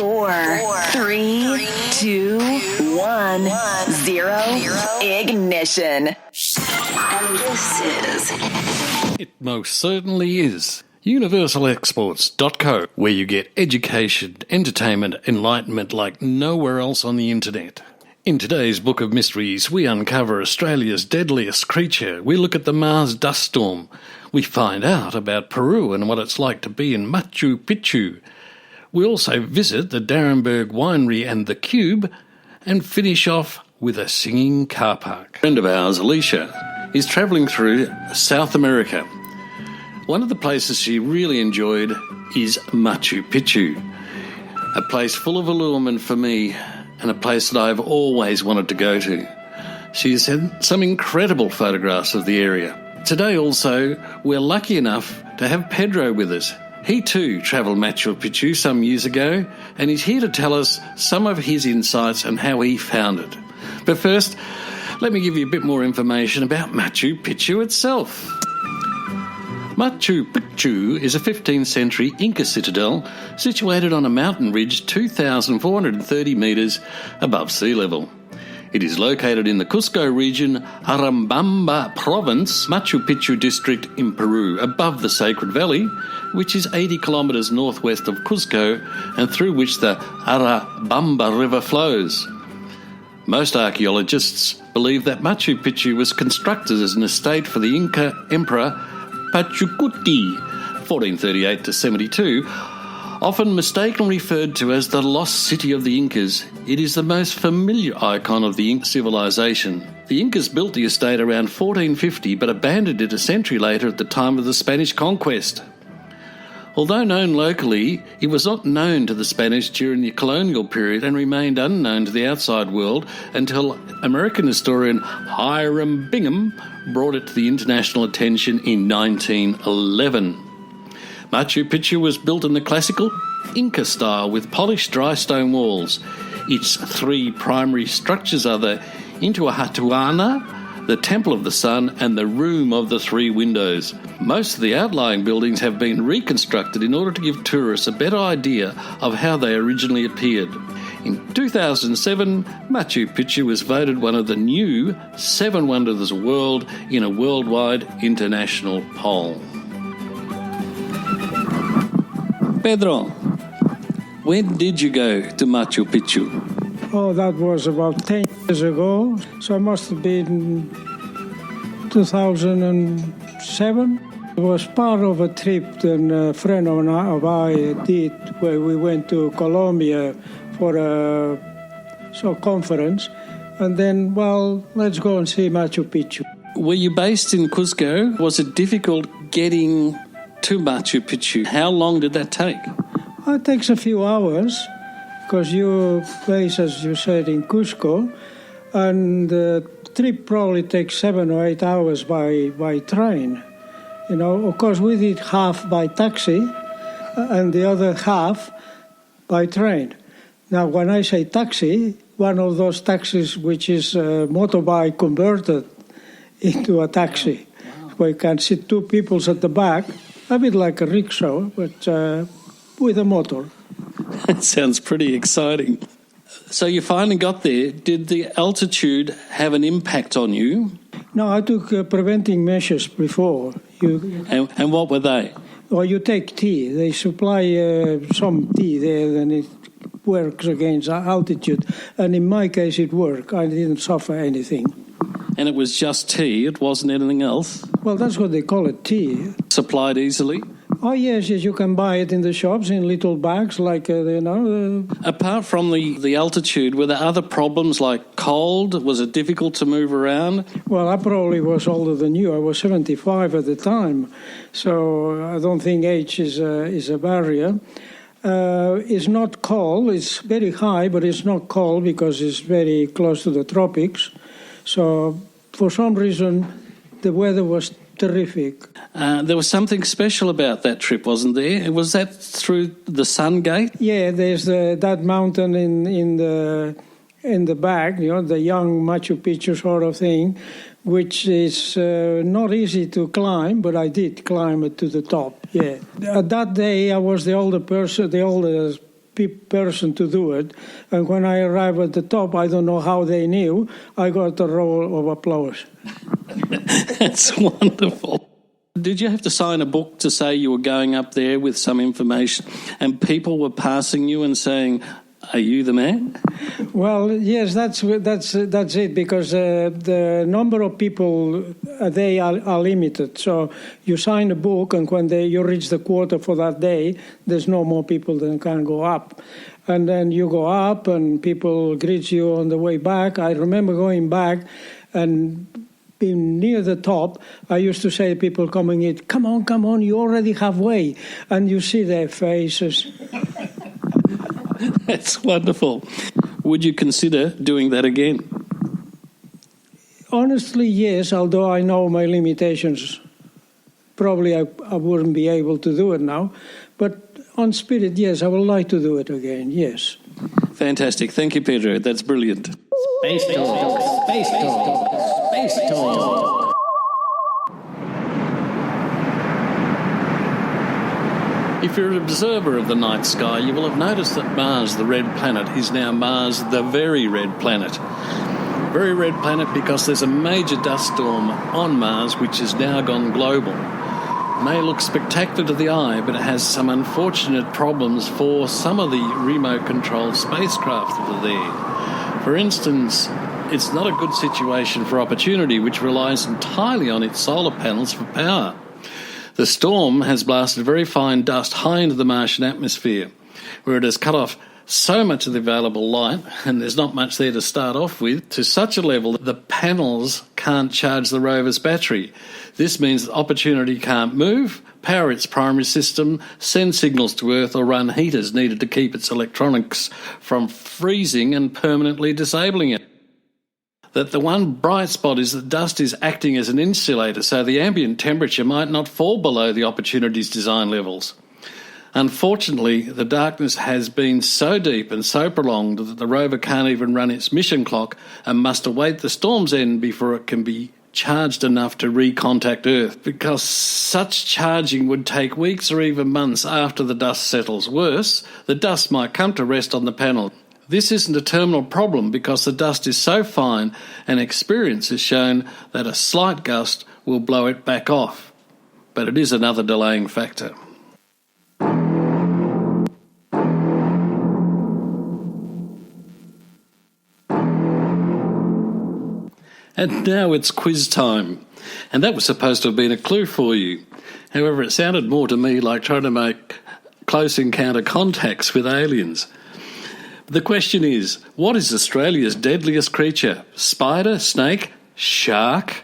Four, three, two, one, zero. Ignition. And this is... It most certainly is. UniversalExports.co, where you get education, entertainment, enlightenment like nowhere else on the internet. In today's Book of Mysteries, we uncover Australia's deadliest creature. We look at the Mars dust storm. We find out about Peru and what it's like to be in Machu Picchu. We also visit the Darrenberg Winery and the Cube, and finish off with a singing car park. A friend of ours, Alicia, is travelling through South America. One of the places she really enjoyed is Machu Picchu, a place full of allurement for me and a place that I've always wanted to go to. She's had some incredible photographs of the area. Today also, we're lucky enough to have Pedro with us. He too travelled Machu Picchu some years ago, and he's here to tell us some of his insights and how he found it. But first, let me give you a bit more information about Machu Picchu itself. Machu Picchu is a 15th century Inca citadel situated on a mountain ridge 2,430 metres above sea level. It is located in the Cusco region, Arambamba province, Machu Picchu district in Peru, above the Sacred Valley, which is 80 kilometres northwest of Cusco and through which the Arambamba River flows. Most archaeologists believe that Machu Picchu was constructed as an estate for the Inca Emperor Pachacuti, 1438 to 72, often mistakenly referred to as the lost city of the Incas. It is the most familiar icon of the Inca civilization. The Incas built the estate around 1450 but abandoned it a century later at the time of the Spanish conquest. Although known locally, it was not known to the Spanish during the colonial period and remained unknown to the outside world until American historian Hiram Bingham brought it to the international attention in 1911. Machu Picchu was built in the classical Inca style with polished dry stone walls. Its three primary structures are the Intihuatana, the Temple of the Sun, and the Room of the Three Windows. Most of the outlying buildings have been reconstructed in order to give tourists a better idea of how they originally appeared. In 2007, Machu Picchu was voted one of the new 7 Wonders of the World in a worldwide international poll. Pedro, when did you go to Machu Picchu? Oh, that was about 10 years ago, so it must have been 2007. It was part of a trip that a friend of I did where we went to Colombia for a conference, and then, well, let's go and see Machu Picchu. Were you based in Cusco? Was it difficult getting to Machu Picchu? How long did that take? It takes a few hours, because you're based, as you said, in Cusco, and the trip probably takes 7 or 8 hours by train. You know, of course, we did half by taxi and the other half by train. Now, when I say taxi, one of those taxis which is a motorbike converted into a taxi, where you can sit 2 people at the back, a bit like a rickshaw, but with a motor. That sounds pretty exciting. So you finally got there. Did the altitude have an impact on you? No, I took preventing measures before. And what were they? Well, you take tea. They supply some tea there, and it works against altitude. And in my case, it worked. I didn't suffer anything. And it was just tea? It wasn't anything else? Well, that's what they call it, tea. Supplied easily? Oh, yes, you can buy it in the shops in little bags, like, Apart from the altitude, were there other problems like cold? Was it difficult to move around? Well, I probably was older than you. I was 75 at the time, so I don't think age is a barrier. It's not cold. It's very high, but it's not cold because it's very close to the tropics. So for some reason, the weather was terrific. There was something special about that trip, wasn't there? Was that through the Sun Gate? Yeah, there's that mountain in the back, the young Machu Picchu sort of thing, which is not easy to climb, but I did climb it to the top. Yeah. That day I was the oldest person to do it. And when I arrived at the top, I don't know how they knew, I got a roll of applause. That's wonderful. Did you have to sign a book to say you were going up there with some information and people were passing you and saying, are you the man? Well, yes, that's it, because the number of people, they are limited. So you sign a book, and when you reach the quota for that day, there's no more people that can go up. And then you go up, and people greet you on the way back. I remember going back and being near the top, I used to say to people coming in, come on, you're already halfway. And you see their faces. That's wonderful. Would you consider doing that again? Honestly, yes, although I know my limitations. Probably I wouldn't be able to do it now. But on spirit, yes, I would like to do it again, yes. Fantastic. Thank you, Pedro. That's brilliant. Space Talk. Space Talk. Space Talk. If you're an observer of the night sky, you will have noticed that Mars, the red planet, is now Mars, the very red planet. Very red planet because there's a major dust storm on Mars which has now gone global. It may look spectacular to the eye, but it has some unfortunate problems for some of the remote-controlled spacecraft that are there. For instance, it's not a good situation for Opportunity, which relies entirely on its solar panels for power. The storm has blasted very fine dust high into the Martian atmosphere, where it has cut off so much of the available light, and there's not much there to start off with, to such a level that the panels can't charge the rover's battery. This means that Opportunity can't move, power its primary system, send signals to Earth, or run heaters needed to keep its electronics from freezing and permanently disabling it. That the one bright spot is that dust is acting as an insulator, so the ambient temperature might not fall below the Opportunity's design levels. Unfortunately, the darkness has been so deep and so prolonged that the rover can't even run its mission clock and must await the storm's end before it can be charged enough to recontact Earth, because such charging would take weeks or even months after the dust settles. Worse, the dust might come to rest on the panel. This isn't a terminal problem because the dust is so fine, and experience has shown that a slight gust will blow it back off. But it is another delaying factor. And now it's quiz time. And that was supposed to have been a clue for you. However, it sounded more to me like trying to make close encounter contacts with aliens. The question is, what is Australia's deadliest creature? Spider, snake, shark?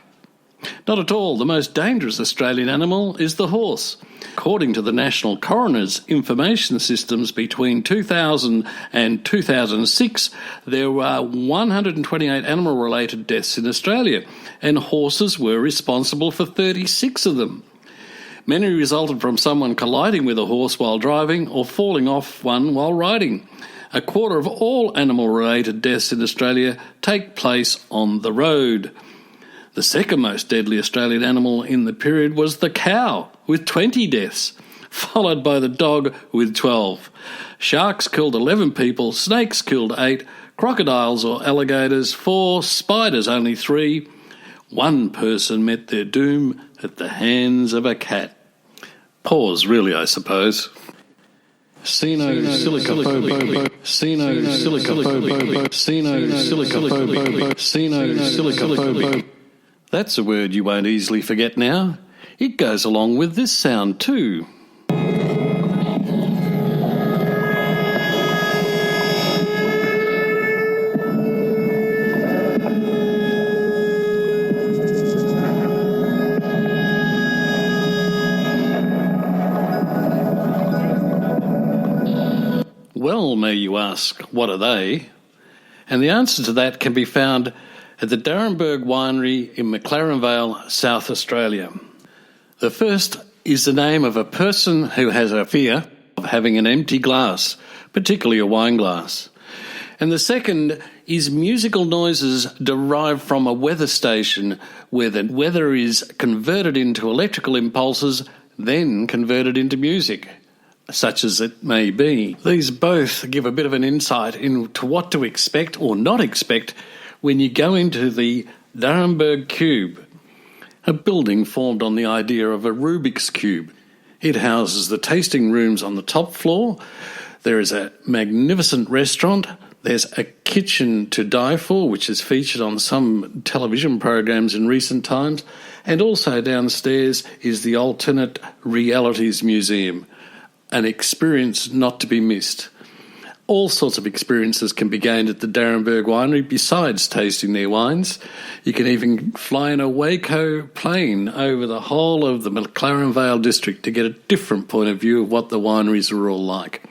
Not at all. The most dangerous Australian animal is the horse. According to the National Coroner's Information Systems, between 2000 and 2006, there were 128 animal-related deaths in Australia, and horses were responsible for 36 of them. Many resulted from someone colliding with a horse while driving or falling off one while riding. A quarter of all animal-related deaths in Australia take place on the road. The second most deadly Australian animal in the period was the cow, with 20 deaths, followed by the dog with 12. Sharks killed 11 people, snakes killed 8, crocodiles or alligators 4, spiders only 3. One person met their doom at the hands of a cat. Pause, really, I suppose. Cenocilliphobic. Cenocilliphobic. Cenocilliphobic. Cenocilliphobic. That's a word you won't easily forget now. It goes along with this sound too. Well, may you ask, what are they? And the answer to that can be found at the Darrenberg Winery in McLaren Vale, South Australia. The first is the name of a person who has a fear of having an empty glass, particularly a wine glass. And the second is musical noises derived from a weather station where the weather is converted into electrical impulses, then converted into music. such as it may be. These both give a bit of an insight into what to expect or not expect when you go into the D'Arenberg Cube, a building formed on the idea of a Rubik's Cube. It houses the tasting rooms on the top floor. There is a magnificent restaurant. There's a kitchen to die for, which is featured on some television programs in recent times. And also downstairs is the Alternate Realities Museum, an experience not to be missed. All sorts of experiences can be gained at the D'Arenberg Winery besides tasting their wines. You can even fly in a Waco plane over the whole of the McLaren Vale district to get a different point of view of what the wineries are all like.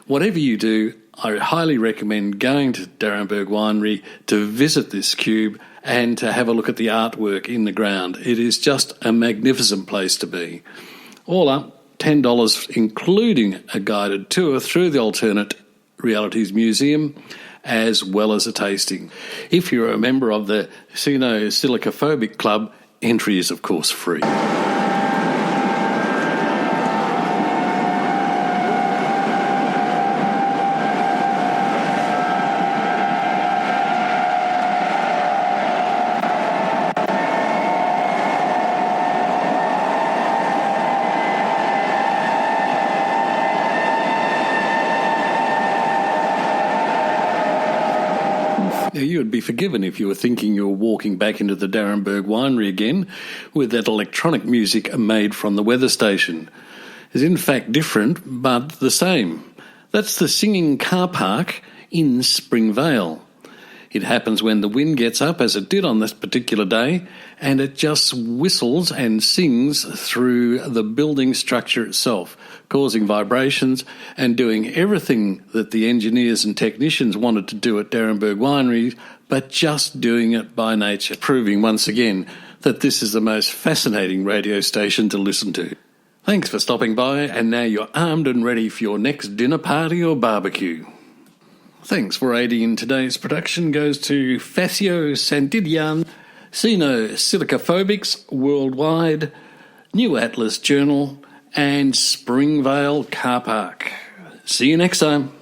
Whatever you do, I highly recommend going to D'Arenberg Winery to visit this cube and to have a look at the artwork in the ground. It is just a magnificent place to be. All up, $10, including a guided tour through the Alternate Realities Museum, as well as a tasting. If you're a member of the Cenocilliphobic Club, entry is of course free. You would be forgiven if you were thinking you were walking back into the D'Arenberg Winery again with that electronic music made from the weather station. It's in fact different, but the same. That's the singing car park in Springvale. It happens when the wind gets up, as it did on this particular day, and it just whistles and sings through the building structure itself, causing vibrations and doing everything that the engineers and technicians wanted to do at D'Arenberg Winery, but just doing it by nature, proving once again that this is the most fascinating radio station to listen to. Thanks for stopping by, and now you're armed and ready for your next dinner party or barbecue. Thanks for aiding in today's production goes to Facio Santidian, Cenocilliphobics Worldwide, New Atlas Journal, and Springvale Car Park. See you next time.